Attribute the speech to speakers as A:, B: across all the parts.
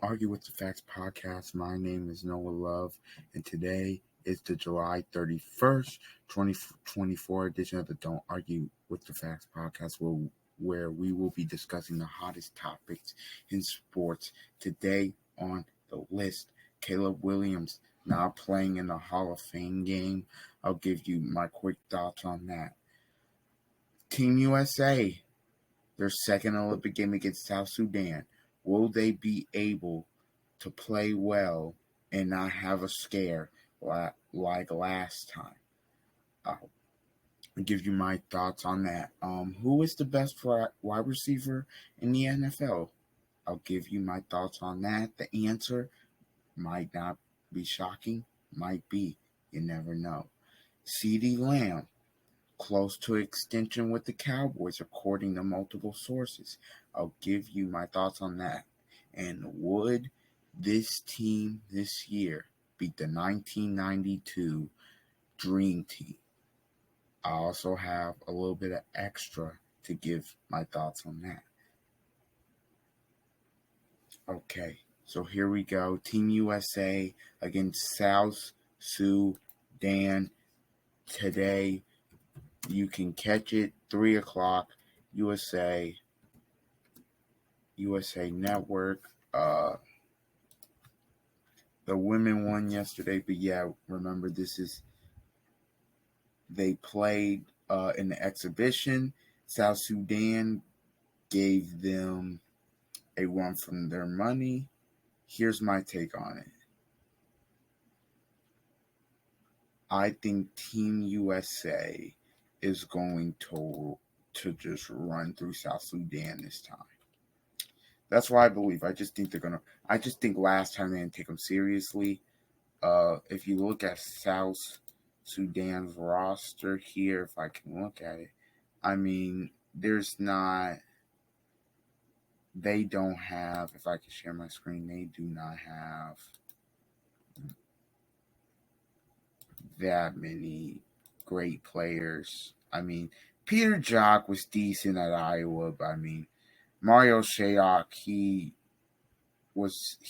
A: Argue with the Facts podcast. My name is Noah Love, and today is the July 31st, 2024 edition of the Don't Argue with the Facts podcast, where we will be discussing the hottest topics in sports. Today on the list, Caleb Williams not playing in the Hall of Fame game. I'll give you my quick thoughts on that. Team USA, their second Olympic game against South Sudan. Will they be able to play well and not have a scare like last time? I'll give you my thoughts on that. Who is the best wide receiver in the NFL? I'll give you my thoughts on that. The answer might not be shocking, might be. You never know. CeeDee Lamb, close to extension with the Cowboys, according to multiple sources. I'll give you my thoughts on that. And would this team this year beat the 1992 Dream Team? I also have a little bit of extra to give my thoughts on that. Okay, so here we go. Team USA against South Sudan today. You can catch it 3 o'clock, USA Network. The women won yesterday, but yeah, remember they played in the exhibition. South Sudan gave them a run from their money. Here's my take on it. I think Team USA is going to just run through South Sudan this time. That's why I believe. I just think last time they didn't take them seriously. If you look at South Sudan's roster here, if I can look at it, I mean, they don't have, if I can share my screen, they do not have that many great players. I mean, Peter Jock was decent at Iowa, but I mean, Mario Shayok, he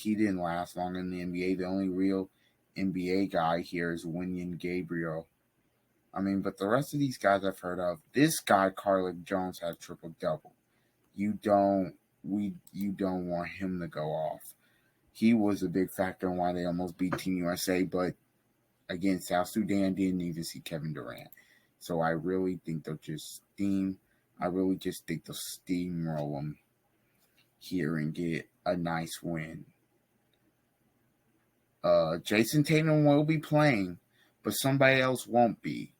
A: didn't last long in the NBA. The only real NBA guy here is Wenyen Gabriel. I mean, but the rest of these guys I've heard of. This guy, Carlick Jones, had a triple-double. You don't want him to go off. He was a big factor in why they almost beat Team USA, but again, South Sudan didn't even see Kevin Durant. So I really think they'll just steamroll them here and get a nice win. Jason Tatum will be playing, but somebody else won't be,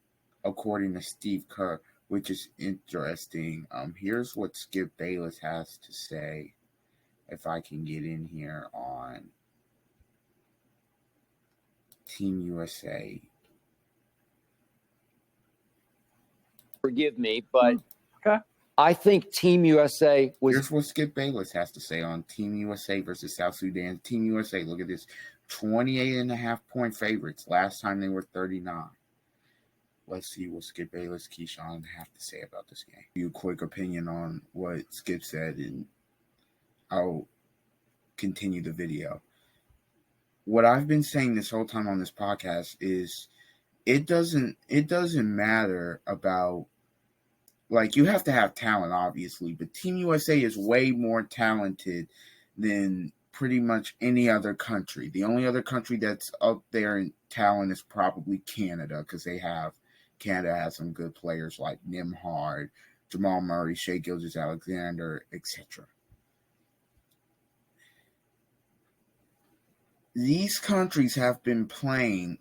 A: according to Steve Kerr, which is interesting. Here's what Skip Bayless has to say, if I can get in here on Team USA.
B: Forgive me, but okay. I think Team USA was...
A: Here's what Skip Bayless has to say on Team USA versus South Sudan. Team USA, look at this, 28.5-point favorites. Last time they were 39. Let's see what Skip Bayless, Keyshawn have to say about this game. Give you a quick opinion on what Skip said, and I'll continue the video. What I've been saying this whole time on this podcast is it doesn't matter about, like, you have to have talent, obviously, but Team USA is way more talented than pretty much any other country. The only other country that's up there in talent is probably Canada, because Canada has some good players like Nimhard, Jamal Murray, Shai Gilgeous-Alexander, etc. These countries have been playing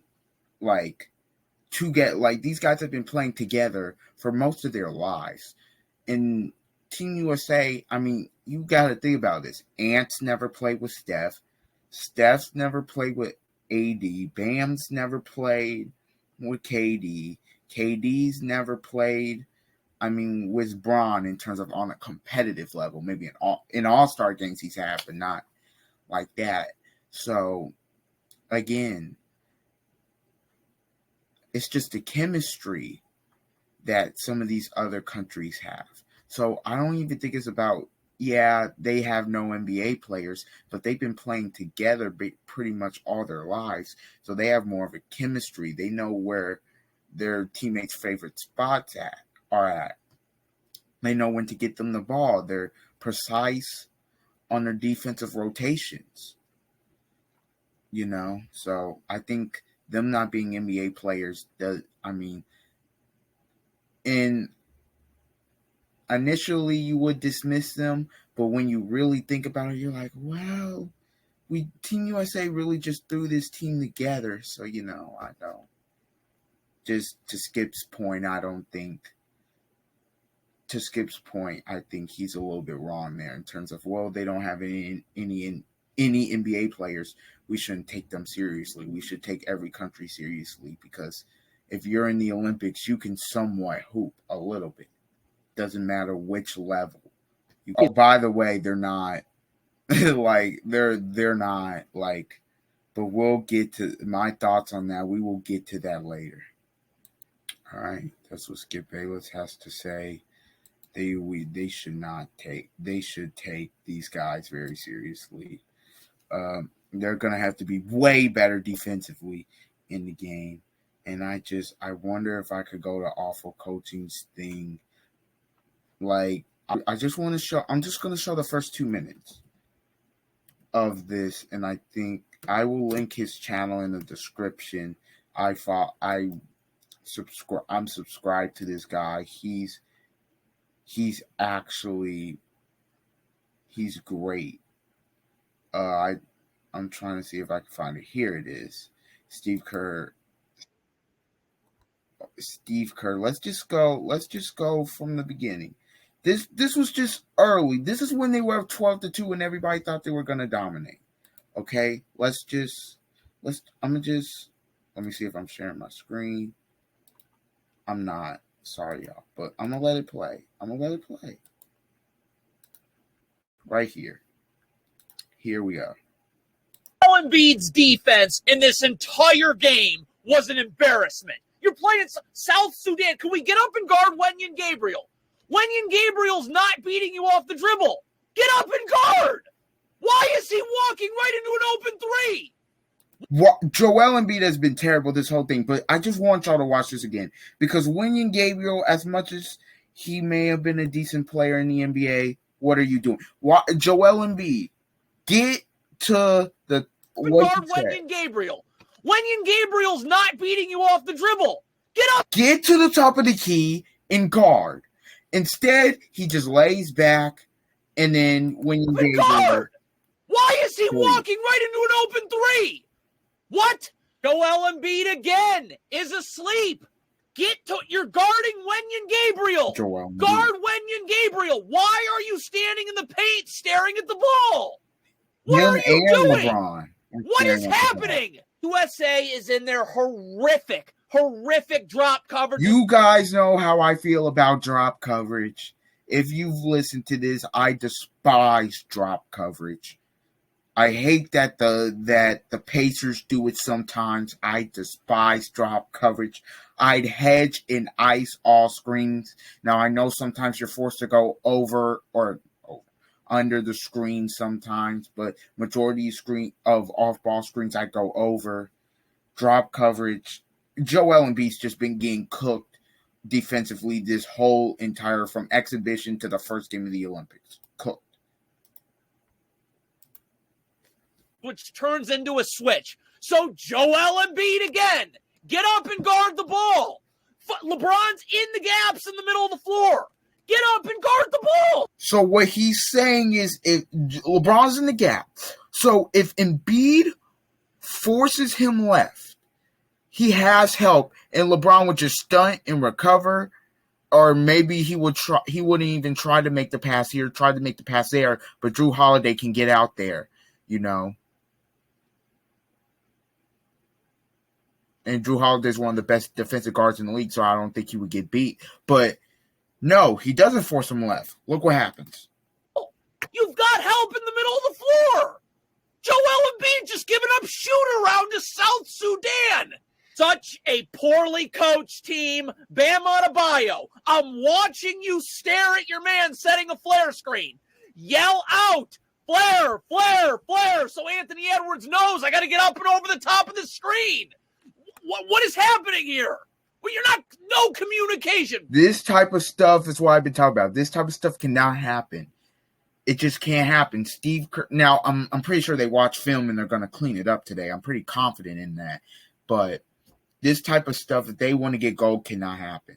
A: these guys have been playing together for most of their lives. In Team USA, I mean, you got to think about this. Ant's never played with Steph. Steph's never played with AD. Bam's never played with KD. KD's never played, with Bron in terms of on a competitive level. Maybe in all-star games he's had, but not like that. So, again, it's just the chemistry that some of these other countries have. So I don't even think it's about yeah, they have no NBA players, but they've been playing together pretty much all their lives. So they have more of a chemistry. They know where their teammates' favorite spots are at. They know when to get them the ball. They're precise on their defensive rotations. So I think them not being NBA players in initially you would dismiss them, but when you really think about it, you're like, well, Team USA really just threw this team together. So, I don't. Just to Skip's point, I think he's a little bit wrong there in terms of, well, they don't have any NBA players. We shouldn't take them seriously. We should take every country seriously, because if you're in the Olympics, you can somewhat hoop a little bit. Doesn't matter which level. By the way, they're not like they're not like, but we'll get to my thoughts on that. We will get to that later. All right, that's what Skip Bayless has to say. They should take these guys very seriously. They're gonna have to be way better defensively in the game, and I wonder if I could go to awful coaching thing. Like, I just want to show. I'm just gonna show the first 2 minutes of this, and I think I will link his channel in the description. I'm subscribed to this guy. He's great. I'm trying to see if I can find it. Here it is. Steve Kerr. Let's just go from the beginning. This was just early. This is when they were up 12-2 and everybody thought they were gonna dominate. Okay? Let me see if I'm sharing my screen. I'm not. Sorry, y'all. But I'm gonna let it play. Right here. Here we are.
C: Embiid's defense in this entire game was an embarrassment. You're playing South Sudan. Can we get up and guard Wenyen Gabriel? Wenyen Gabriel's not beating you off the dribble. Get up and guard. Why is he walking right into an open three?
A: Joel Embiid has been terrible this whole thing, but I just want y'all to watch this again, because Wenyen Gabriel, as much as he may have been a decent player in the NBA, what are you doing? Joel Embiid, get to the
C: guard Wenyen Gabriel. Wenyen Gabriel's not beating you off the dribble. Get up.
A: Get to the top of the key and guard. Instead, he just lays back, and then Wenyen Gabriel.
C: Why is he walking right into an open three? What? Joel Embiid again is asleep. You're guarding Wenyen Gabriel. Guard Wenyen Gabriel. Why are you standing in the paint staring at the ball? What are you doing?
A: LeBron.
C: What is happening? USA is in their horrific drop coverage.
A: You guys know how I feel about drop coverage. If you've listened to this, I despise drop coverage. I hate that the Pacers do it sometimes. I despise drop coverage. I'd hedge and ice all screens. Now, I know sometimes you're forced to go over or under the screen sometimes, but majority of off-ball screens I go over. Drop coverage. Joel Embiid's just been getting cooked defensively this whole entire, from exhibition to the first game of the Olympics. Cooked.
C: Which turns into a switch. So Joel Embiid again. Get up and guard the ball. LeBron's in the gaps in the middle of the floor. Get up and guard the ball.
A: So what he's saying is, if LeBron's in the gap, so if Embiid forces him left, he has help, and LeBron would just stunt and recover, or maybe he wouldn't even try to make the pass here, try to make the pass there, but Drew Holiday can get out there, And Drew Holiday is one of the best defensive guards in the league, so I don't think he would get beat. But no, he doesn't force him left. Look what happens.
C: You've got help in the middle of the floor. Joel Embiid just giving up shoot-around to South Sudan. Such a poorly coached team. Bam Adebayo, I'm watching you stare at your man setting a flare screen. Yell out, flare, flare, flare, so Anthony Edwards knows I got to get up and over the top of the screen. What is happening here? Well, no communication.
A: This type of stuff is what I've been talking about. This type of stuff cannot happen. It just can't happen. Steve Kerr, now I'm pretty sure they watch film and they're going to clean it up today. I'm pretty confident in that. But this type of stuff, if they want to get gold, cannot happen.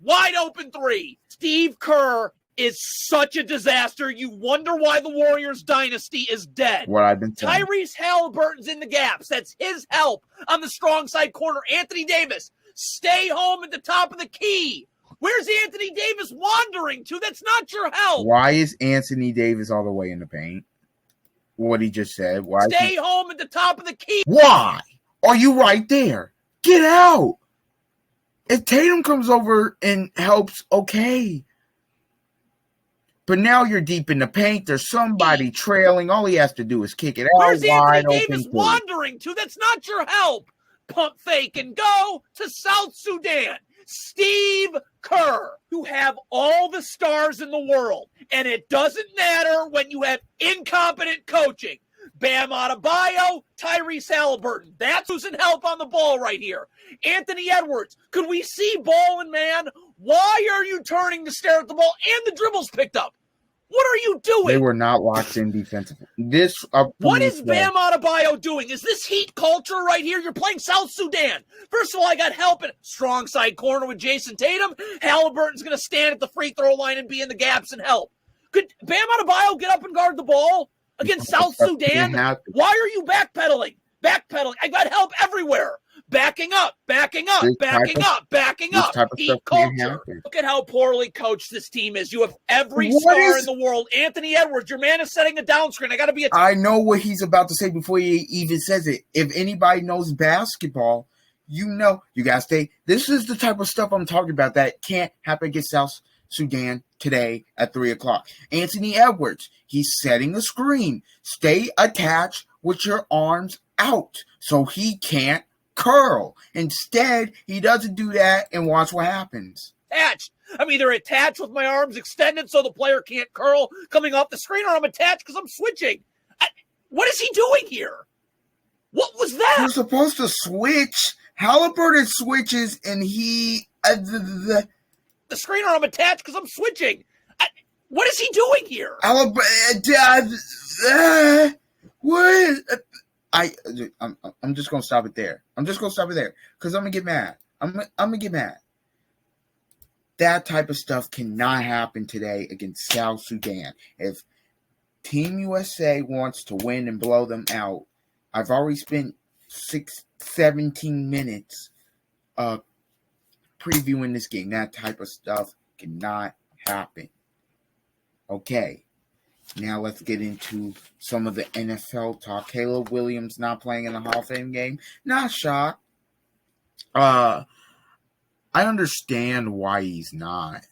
C: Wide open three. Steve Kerr is such a disaster. You wonder why the Warriors dynasty is dead.
A: What I've been saying.
C: Tyrese Halliburton's in the gaps. That's his help on the strong side corner. Anthony Davis, stay home at the top of the key. Where's Anthony Davis wandering to? That's not your help.
A: Why is Anthony Davis all the way in the paint? What he just said. Why?
C: Stay home at the top of the key.
A: Why? Are you right there? Get out. If Tatum comes over and helps, okay. But now you're deep in the paint. There's somebody trailing. All he has to do is kick it out.
C: Where's
A: wide
C: Anthony Davis
A: open
C: wandering to? That's not your help. Pump fake and go to South Sudan. Steve Kerr, you have all the stars in the world, and it doesn't matter when you have incompetent coaching. Bam Adebayo, Tyrese Halliburton. That's who's in help on the ball right here. Anthony Edwards. Could we see ball and man? Why are you turning to stare at the ball and the dribbles picked up? What are you doing?
A: They were not locked in defensively.
C: What is Bam Adebayo doing? Is this heat culture right here? You're playing South Sudan. First of all, I got help in strong side corner with Jason Tatum. Halliburton's going to stand at the free throw line and be in the gaps and help. Could Bam Adebayo get up and guard the ball against South Sudan? Why are you backpedaling? I got help everywhere. Backing up, backing up. Heat culture. Look at how poorly coached this team is. You have every star in the world. Anthony Edwards, your man is setting a down screen.
A: I know what he's about to say before he even says it. If anybody knows basketball, you know you gotta stay. This is the type of stuff I'm talking about that can't happen against South Sudan today at 3:00. Anthony Edwards, he's setting a screen. Stay attached with your arms out so he can't curl. Instead, he doesn't do that, and watch what happens.
C: Attached. I'm either attached with my arms extended so the player can't curl coming off the screen, or I'm attached because I'm switching. What is he doing here? What was that?
A: You're supposed to switch. Halliburton switches, and he...
C: the screen, or I'm attached because I'm switching. What is he doing here?
A: What? I'm just gonna stop it there. Because I'm gonna get mad. I'm gonna get mad. That type of stuff cannot happen today against South Sudan. If Team USA wants to win and blow them out, I've already spent 17 minutes previewing this game. That type of stuff cannot happen. Okay. Now let's get into some of the NFL talk. Caleb Williams not playing in the Hall of Fame game. Not shocked. I understand why he's not,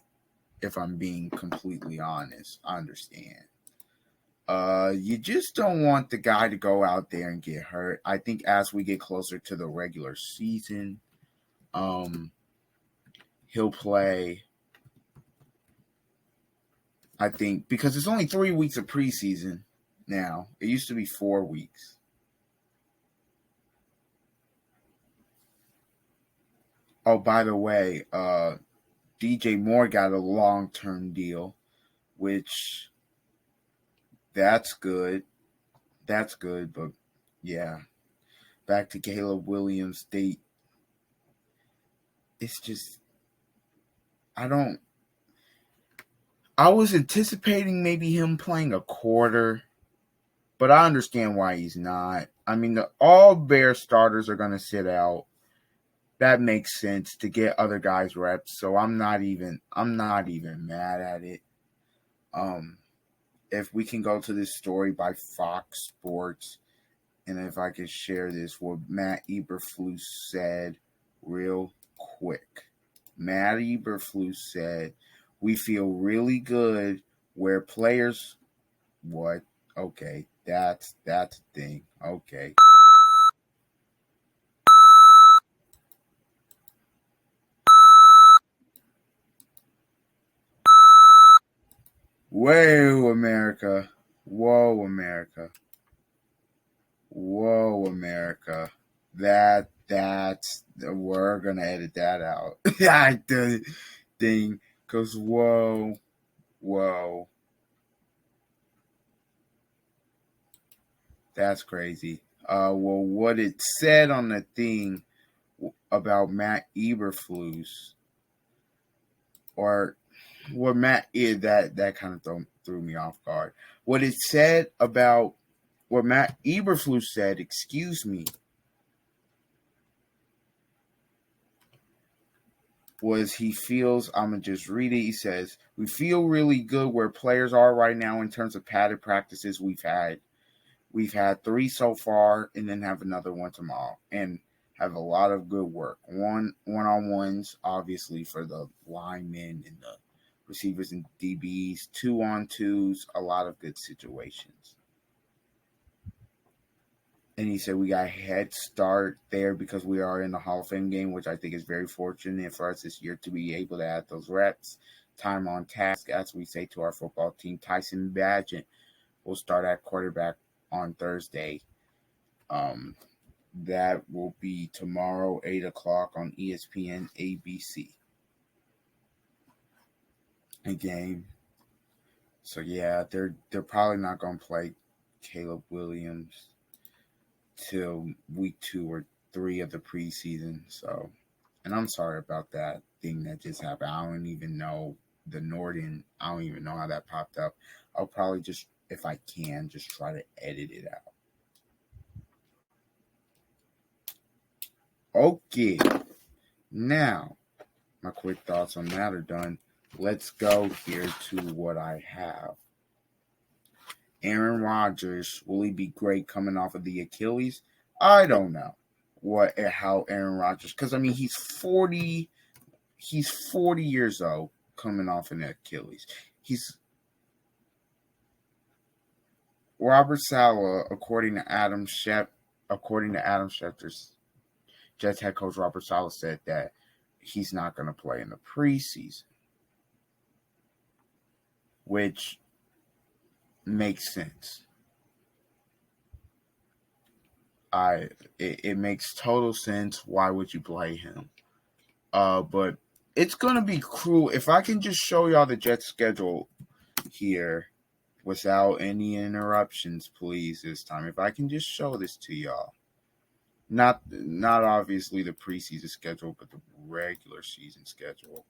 A: if I'm being completely honest. I understand. You just don't want the guy to go out there and get hurt. I think as we get closer to the regular season, he'll play. I think because it's only 3 weeks of preseason now. It used to be 4 weeks. Oh, by the way, DJ Moore got a long-term deal, which that's good. But yeah, back to Caleb Williams. It's just, I was anticipating maybe him playing a quarter, but I understand why he's not. I mean, all Bear starters are going to sit out. That makes sense to get other guys reps, so I'm not even mad at it. If we can go to this story by Fox Sports, and if I could share this, what Matt Eberflus said real quick. Matt Eberflus said, "We feel really good where players..." What? Okay, that's the thing. Okay. Whoa, America. Whoa, America. Whoa, America. That's we're gonna edit that out. I the thing, cause whoa. That's crazy. Well, what it said on the thing about Matt Eberflus, or what Matt is that kind of threw me off guard. What it said about what Matt Eberflus said, excuse me, was he feels, I'm going to just read it. He says, we feel really good where players are right now in terms of padded practices we've had. We've had 3 so far and then have another one tomorrow and have a lot of good work. One-on-ones, obviously, for the linemen and the receivers and DBs. 2-on-2s, a lot of good situations. And he said we got a head start there because we are in the Hall of Fame game, which I think is very fortunate for us this year to be able to add those reps. Time on task, as we say to our football team. Tyson Bagent will start at quarterback on Thursday. That will be tomorrow, 8 o'clock on ESPN ABC. A game. So yeah, they're probably not gonna play Caleb Williams till week 2 or 3 of the preseason. So, and I'm sorry about that thing that just happened. I don't even know the Norton. I don't even know how that popped up. I'll probably just, if I can, just try to edit it out. Okay. Now, my quick thoughts on that are done. Let's go here to what I have. Aaron Rodgers, will he be great coming off of the Achilles? I don't know how Aaron Rodgers, because I mean he's 40 years old coming off an Achilles. He's Robert Saleh, according to Adam Schefter's Jets head coach Robert Saleh said that he's not going to play in the preseason, which makes sense. It makes total sense. Why would you play him? But it's gonna be cruel. If I can just show y'all the Jets schedule here without any interruptions, please, this time. If I can just show this to y'all. Not obviously the preseason schedule, but the regular season schedule.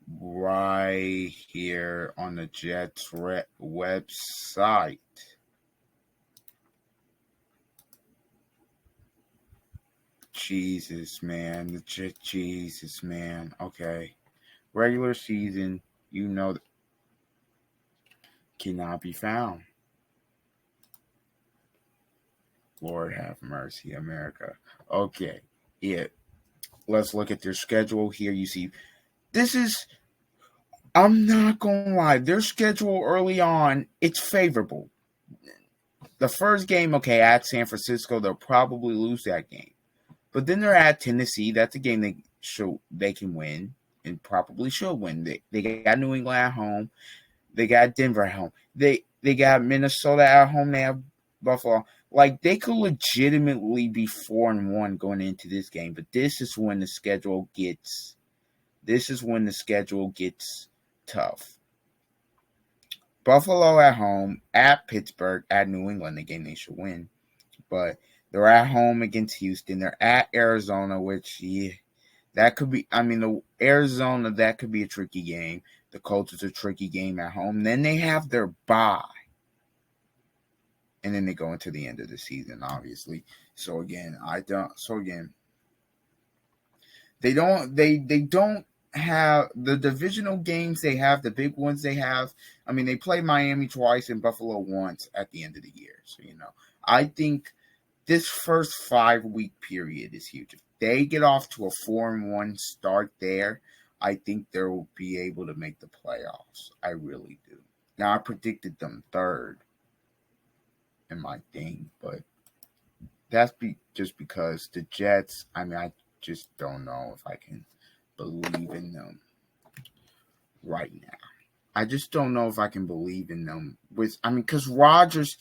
A: Right here on the Jets website. Jesus, man. Jesus, man. Okay. Regular season, cannot be found. Lord have mercy, America. Okay. Yeah. Let's look at their schedule here. You see, I'm not going to lie. Their schedule early on, it's favorable. The first game, okay, at San Francisco, they'll probably lose that game. But then they're at Tennessee. That's a game they can win and probably should win. They got New England at home. They got Denver at home. They got Minnesota at home. They have Buffalo. Like, they could legitimately be 4-1 going into this game. But this is when the schedule gets tough. Buffalo at home, at Pittsburgh, at New England, the game they should win. But they're at home against Houston. They're at Arizona, which, that could be, Arizona, that could be a tricky game. The Colts is a tricky game at home. Then they have their bye. And then they go into the end of the season, obviously. They don't have the divisional games they have, the big ones they have. They play Miami twice and Buffalo once at the end of the year. So, I think this first 5-week period is huge. If they get off to a 4-1 start there, I think they will be able to make the playoffs. I really do. Now, I predicted them third in my thing, but that's just because the Jets, I just don't know if I can believe in them right now. I just don't know if I can believe in them. Because Rodgers,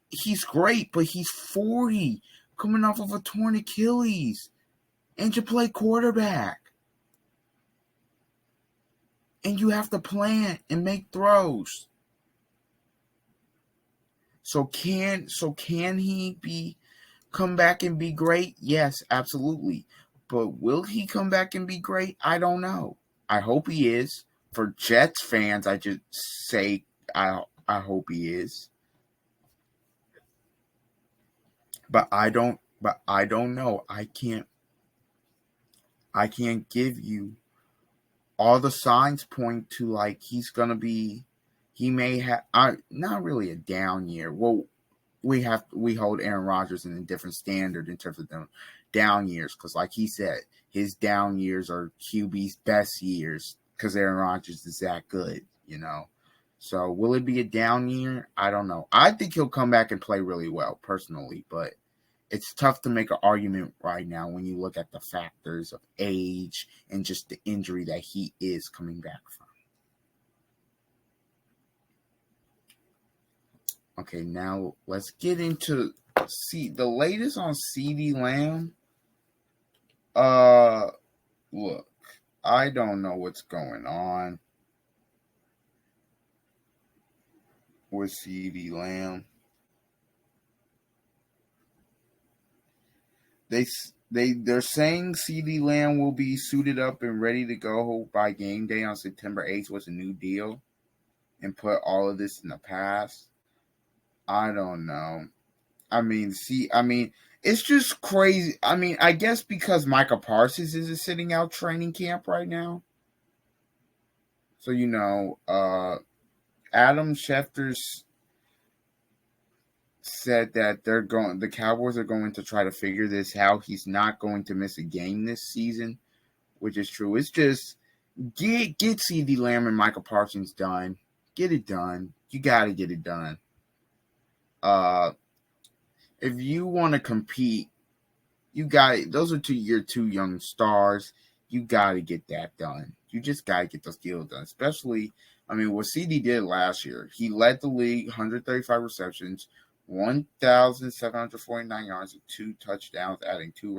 A: he's great, but he's 40, coming off of a torn Achilles, and you play quarterback. And you have to plan and make throws. So can he come back and be great? Yes, absolutely. But will he come back and be great? I don't know. I hope he is. For Jets fans, I just say I hope he is. But I don't know. I can't give you all the signs point to like he's gonna be. He may have not really a down year. Well, we hold Aaron Rodgers in a different standard in terms of them down years, because like he said, his down years are QB's best years because Aaron Rodgers is that good, So will it be a down year? I don't know. I think he'll come back and play really well personally, but it's tough to make an argument right now when you look at the factors of age and just the injury that he is coming back from. Okay, now let's get into the latest on CeeDee Lamb. Look, I don't know what's going on with CeeDee Lamb. They're saying CeeDee Lamb will be suited up and ready to go by game day on September 8th with a new deal and put all of this in the past. I don't know. It's just crazy. I guess because Micah Parsons is sitting out training camp right now. So, Adam Schefter said that the Cowboys are going to try to figure this out. He's not going to miss a game this season, which is true. It's just get CeeDee Lamb and Micah Parsons done. Get it done. You got to get it done. If you want to compete, those are your two young stars. You got to get that done. You just got to get those deals done. Especially, what CD did last year. He led the league, 135 receptions, 1,749 yards, and 2 touchdowns, adding 2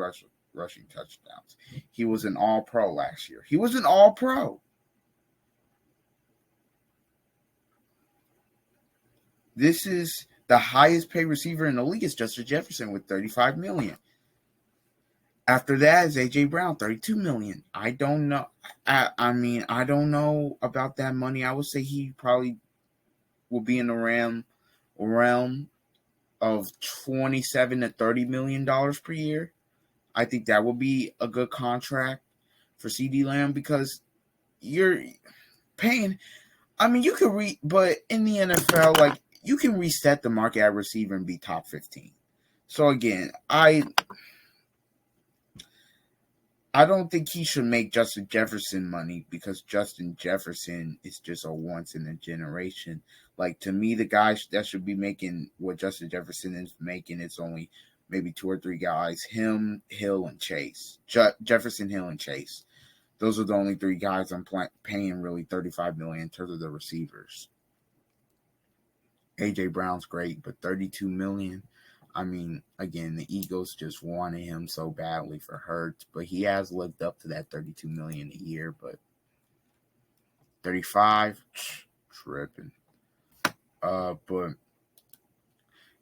A: rushing touchdowns. He was an all-pro last year. He was an all-pro. This is the highest paid receiver in the league is Justin Jefferson with $35 million. After that is A.J. Brown, $32 million. I don't know. I don't know about that money. I would say he probably will be in the realm of $27 to $30 million per year. I think that would be a good contract for CeeDee Lamb because you're paying. You could but in the NFL, like, you can reset the market at receiver and be top 15. So again, I don't think he should make Justin Jefferson money because Justin Jefferson is just a once in a generation. Like, to me, the guy that should be making what Justin Jefferson is making, it's only maybe 2 or 3 guys: him, Hill, and Chase. Jefferson, Hill, and Chase. Those are the only 3 guys I'm paying really $35 million in terms of the receivers. A.J. Brown's great, but $32 million. Again, the Eagles just wanted him so badly for Hurts, but he has lived up to that $32 million a year. But 35, tripping. But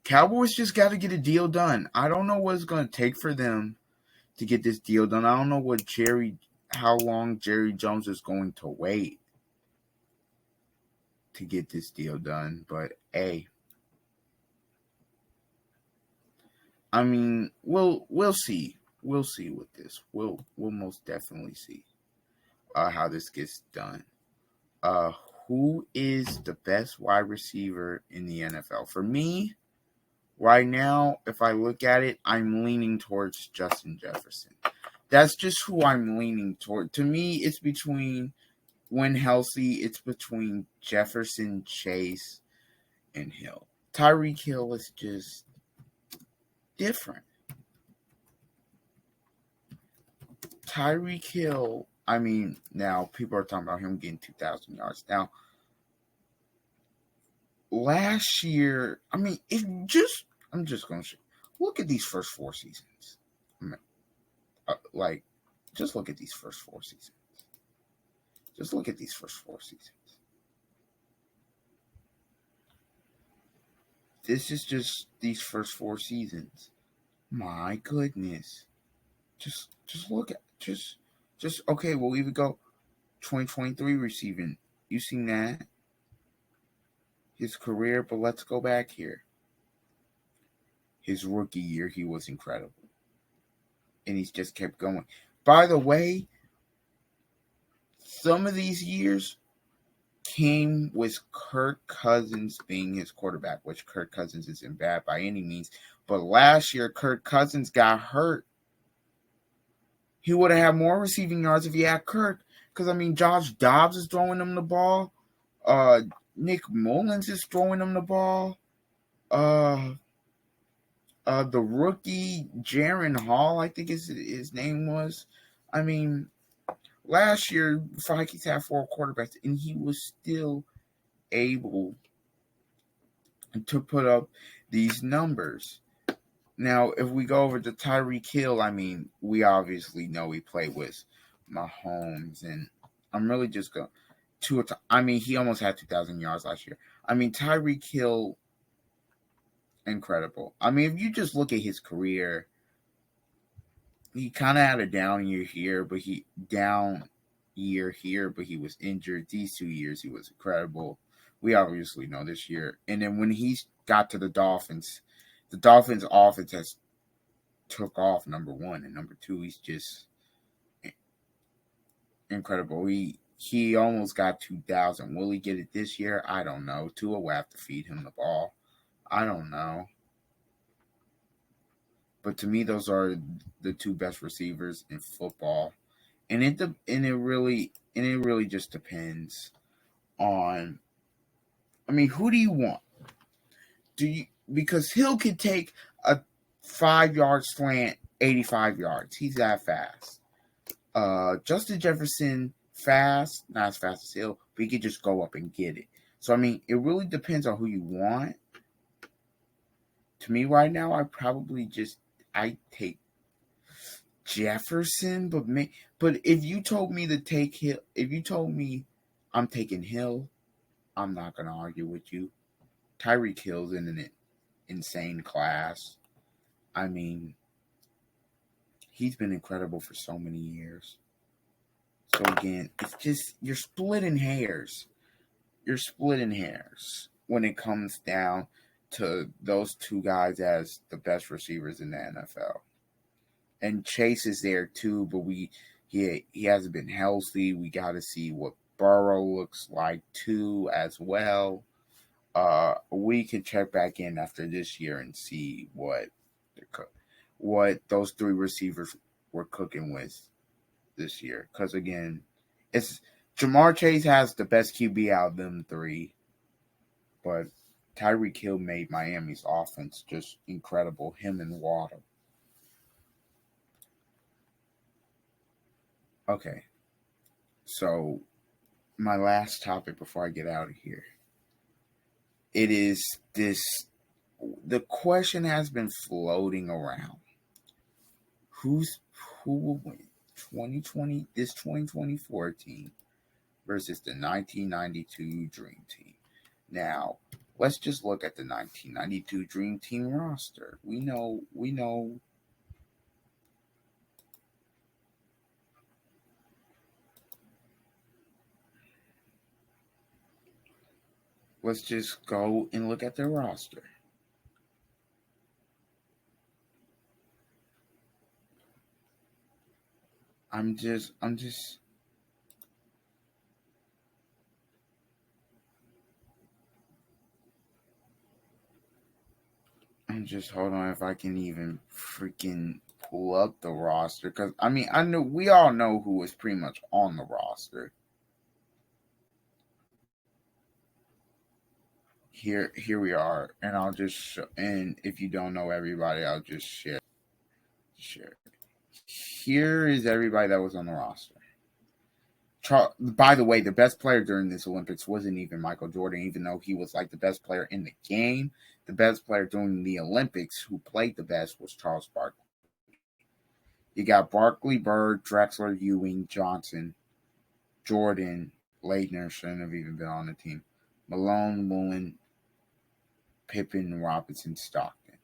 A: Cowboys just got to get a deal done. I don't know what it's going to take for them to get this deal done. I don't know how long Jerry Jones is going to wait to get this deal done. But hey, we'll see. We'll see with this. We'll most definitely see how this gets done. Who is the best wide receiver in the NFL? For me, right now, if I look at it, I'm leaning towards Justin Jefferson. That's just who I'm leaning toward. To me, it's between, when healthy, it's between Jefferson, Chase, and Hill. Tyreek Hill is just different. Tyreek Hill, I mean, now people are talking about him getting 2,000 yards. Now, last year, I mean, I'm just going to look at these first 4 seasons. I mean, just look at these first 4 seasons. Just look at these first 4 seasons. This is just these first 4 seasons. My goodness. Just look at okay, we'll even go 2023 receiving. You seen that? His career, but let's go back here. His rookie year, he was incredible. And he's just kept going. By the way, some of these years came with Kirk Cousins being his quarterback, which Kirk Cousins isn't bad by any means. But last year, Kirk Cousins got hurt. He would have had more receiving yards if he had Kirk. Because, I mean, Josh Dobbs is throwing him the ball. Nick Mullins is throwing him the ball. The rookie, Jaron Hall, I think his name was. I mean, last year, Vikings had 4 quarterbacks, and he was still able to put up these numbers. Now, if we go over to Tyreek Hill, I mean, we obviously know he played with Mahomes, and I'm really just going to. I mean, he almost had 2,000 yards last year. I mean, Tyreek Hill, incredible. I mean, if you just look at his career, he kind of had a down year here, but he was injured. These 2 years, he was incredible. We obviously know this year. And then when he got to the Dolphins offense has took off, number 1. And number 2, he's just incredible. He almost got 2,000. Will he get it this year? I don't know. Tua will have to feed him the ball. I don't know. But to me, those are the 2 best receivers in football. And it really just depends on, I mean, who do you want? Because Hill could take a 5-yard slant 85 yards. He's that fast. Justin Jefferson, fast, not as fast as Hill, but he could just go up and get it. So, I mean, it really depends on who you want. To me right now, I take Jefferson, but if you told me to take Hill, if you told me I'm taking Hill, I'm not going to argue with you. Tyreek Hill's in an insane class. I mean, he's been incredible for so many years. So again, it's just you're splitting hairs. You're splitting hairs when it comes down to those 2 guys as the best receivers in the NFL. And Chase is there too, but he hasn't been healthy. We got to see what Burrow looks like too as well. We can check back in after this year and see what those 3 receivers were cooking with this year. Because again, it's Jamar Chase has the best QB out of them 3, but Tyreek Hill made Miami's offense just incredible. Him and Waddle. Okay, so my last topic before I get out of here. It is this. The question has been floating around. Who will win 2024 team versus the 1992 Dream Team? Now, let's just look at the 1992 Dream Team roster. We know. Let's just go and look at their roster. I'm just hold on if I can even freaking pull up the roster, because I mean we all know who is pretty much on the roster. Here we are, and I'll just show, and if you don't know everybody, I'll just share. here is everybody that was on the roster. By the way, the best player during this Olympics wasn't even Michael Jordan, even though he was like the best player in the game. The best player during the Olympics who played the best was Charles Barkley. You got Barkley, Bird, Drexler, Ewing, Johnson, Jordan, Leitner shouldn't have even been on the team. Malone, Mullen, Pippen, Robinson, Stockton.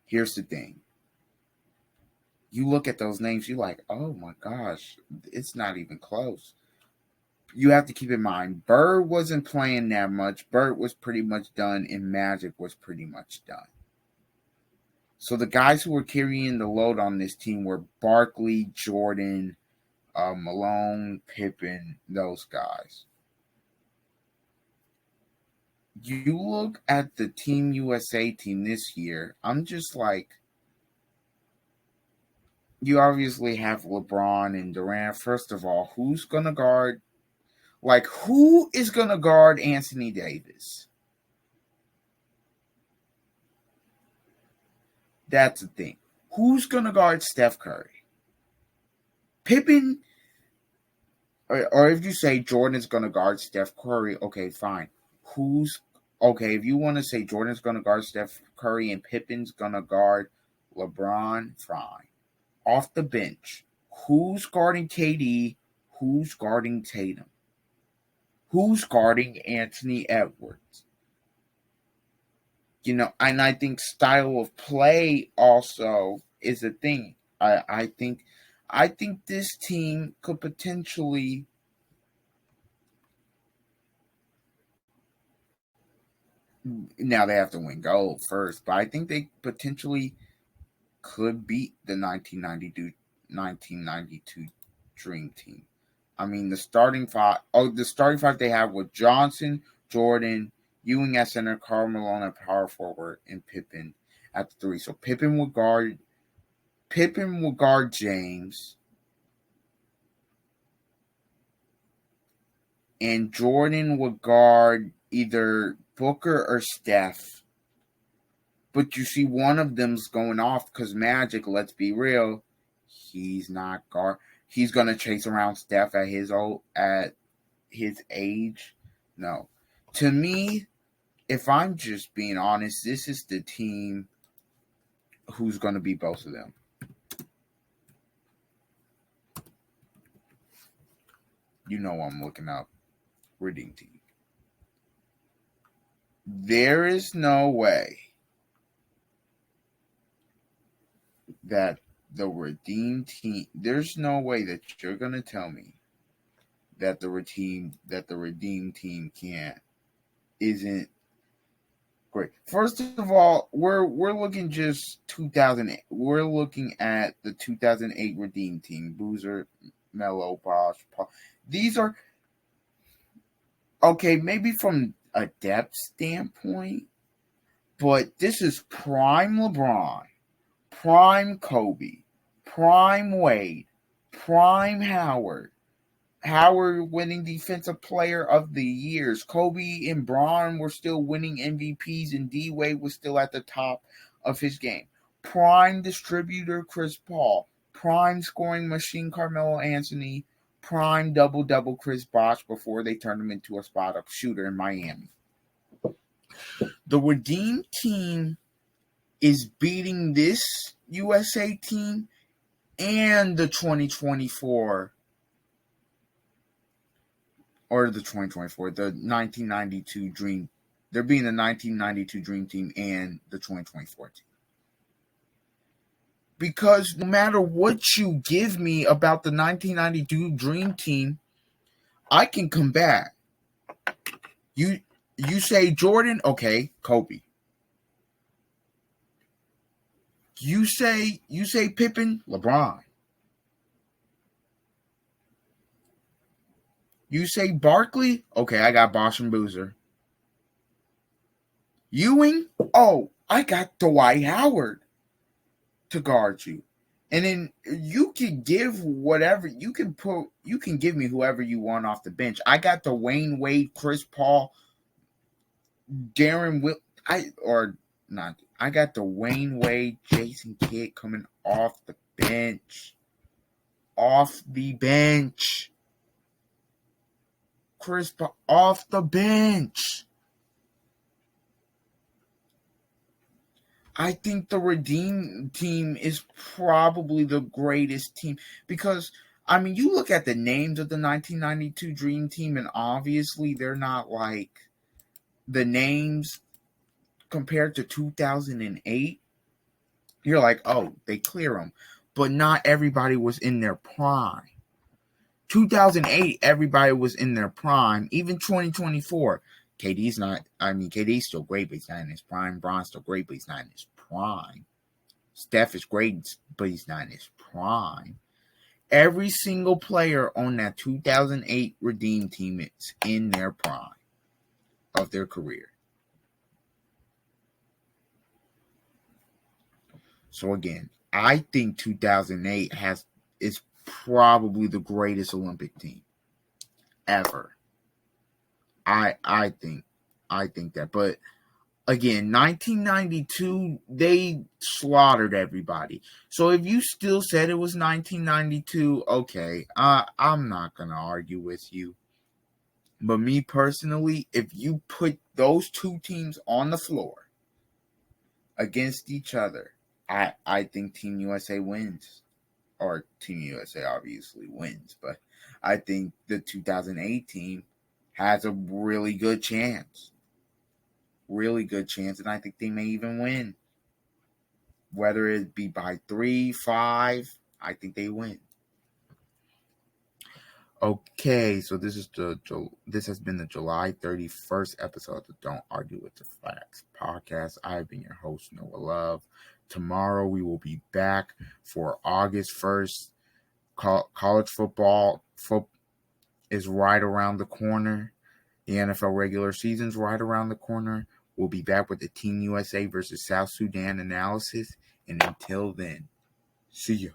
A: Here's the thing. You look at those names, you're like, oh my gosh, it's not even close. You have to keep in mind, Bird wasn't playing that much. Bird was pretty much done, and Magic was pretty much done. So the guys who were carrying the load on this team were Barkley, Jordan, Malone, Pippen, those guys. You look at the Team USA team this year, I'm just like, you obviously have LeBron and Durant. First of all, who's going to guard? Like, who is going to guard Anthony Davis? That's the thing. Who's going to guard Steph Curry? Pippen, or if you say Jordan's going to guard Steph Curry, okay, fine. Okay, if you want to say Jordan's going to guard Steph Curry and Pippen's going to guard LeBron, fine. Off the bench, who's guarding KD? Who's guarding Tatum? Who's guarding Anthony Edwards? You know, and I think style of play also is a thing. I think this team could potentially now they have to win gold first, but I think they potentially could beat the 1992 Dream Team. I mean, the starting five they have with Johnson, Jordan, Ewing at center, Karl Malone at power forward, and Pippen at the 3. So Pippen will guard James, and Jordan will guard either Booker or Steph. But you see, one of them's going off because Magic, let's be real, he's not guard. He's gonna chase around Steph at his age. No. To me, if I'm just being honest, this is the team who's gonna beat both of them. You know I'm looking up Redeem Team. There is no way that the Redeem Team, there's no way that you're going to tell me that the Redeem Team isn't great. First of all, we're looking just 2008. We're looking at the 2008 Redeem Team. Boozer, Melo, Bosh, Paul. These are okay, maybe from a depth standpoint, but this is prime LeBron, prime Kobe, prime Wade, prime Howard. Howard winning Defensive Player of the Years. Kobe and Bron were still winning MVPs, and D Wade was still at the top of his game. Prime distributor Chris Paul. Prime scoring machine Carmelo Anthony. Prime double-double Chris Bosh before they turned him into a spot-up shooter in Miami. The Redeem Team is beating this USA team and the 2024 or the 2024, the 1992 Dream. They're being the 1992 Dream Team and the 2024 team. Because no matter what you give me about the 1992 Dream Team, I can come back. You say Jordan, okay, Kobe. You say Pippen, LeBron. You say Barkley, okay, I got Bosh and Boozer. Ewing, oh, I got Dwight Howard to guard you. And then you can give whatever you can give me whoever you want off the bench. I got the Wayne Wade, Chris Paul, Darren Will. I got the Wayne Wade, Jason Kidd coming off the bench. Off the bench. Crispa off the bench. I think the Redeem team is probably the greatest team because, I mean, you look at the names of the 1992 Dream Team, and obviously they're not like the names compared to 2008. You're like, oh, they clear them. But not everybody was in their prime. 2008, everybody was in their prime. Even 2024. KD's still great, but he's not in his prime. Bron's still great, but he's not in his prime. Steph is great, but he's not in his prime. Every single player on that 2008 Redeem team is in their prime of their career. So again, I think 2008 is probably the greatest Olympic team ever. I think that. But again, 1992, they slaughtered everybody. So if you still said it was 1992, okay, I'm not going to argue with you. But me personally, if you put those two teams on the floor against each other, I think Team USA wins. Or Team USA obviously wins. But I think the 2008 team has a really good chance. Really good chance, and I think they may even win. Whether it be by 3, 5, I think they win. Okay, so this has been the July 31st episode of the Don't Argue with the Facts podcast. I've been your host, Noah Love. Tomorrow we will be back for August 1st. College football is right around the corner. The NFL regular season's right around the corner. We'll be back with the Team USA versus South Sudan analysis. And until then, see you.